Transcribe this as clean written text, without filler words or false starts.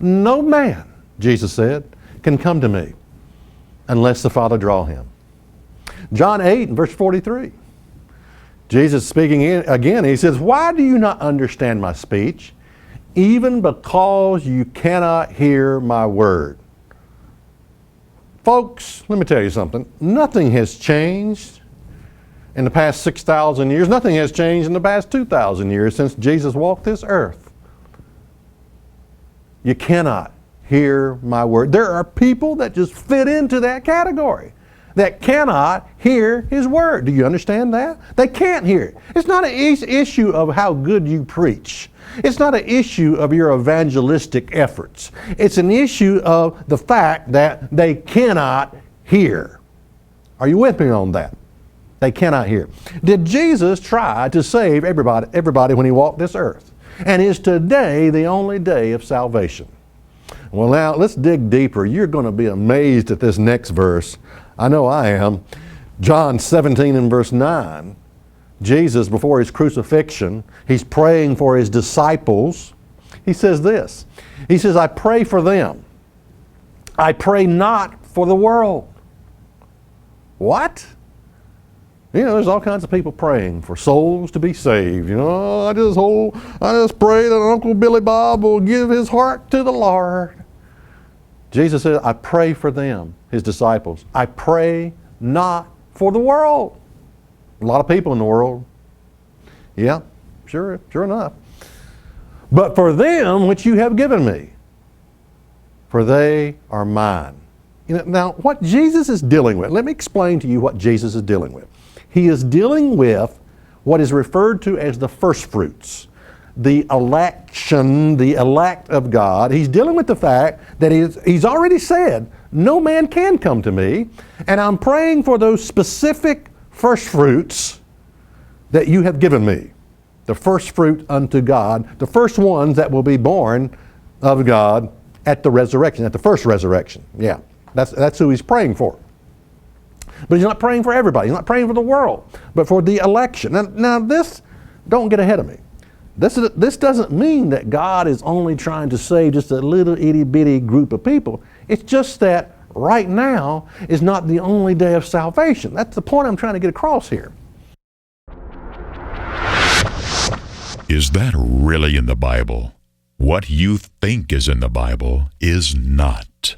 No man, Jesus said, can come to me unless the Father draw him. John 8 and verse 43. Jesus speaking again, he says, why do you not understand my speech? Even because you cannot hear my word. Folks, let me tell you something. Nothing has changed in the past 6,000 years. Nothing has changed in the past 2,000 years since Jesus walked this earth. You cannot hear my word. There are people that just fit into that category, that cannot hear his word. Do you understand that? They can't hear it. It's not an issue of how good you preach. It's not an issue of your evangelistic efforts. It's an issue of the fact that they cannot hear. Are you with me on that? They cannot hear. Did Jesus try to save everybody when he walked this earth? And is today the only day of salvation? Well, now let's dig deeper. You're going to be amazed at this next verse. I know I am. John 17 and verse 9. Jesus, before his crucifixion, he's praying for his disciples. He says this. He says, I pray for them. I pray not for the world. What? You know, there's all kinds of people praying for souls to be saved. You know, I just pray that Uncle Billy Bob will give his heart to the Lord. Jesus said, I pray for them, his disciples. I pray not for the world. A lot of people in the world. Yeah, sure enough. But for them which you have given me, for they are mine. You know, now, what Jesus is dealing with, let me explain to you what Jesus is dealing with. He is dealing with what is referred to as the first fruits, the election, the elect of God. He's dealing with the fact that he's already said, no man can come to me, and I'm praying for those specific first fruits that you have given me. The first fruit unto God, the first ones that will be born of God at the resurrection, at the first resurrection. Yeah, that's who he's praying for. But he's not praying for everybody. He's not praying for the world, but for the election. Now this, don't get ahead of me. This doesn't mean that God is only trying to save just a little itty bitty group of people. It's just that right now is not the only day of salvation. That's the point I'm trying to get across here. Is that really in the Bible? What you think is in the Bible is not.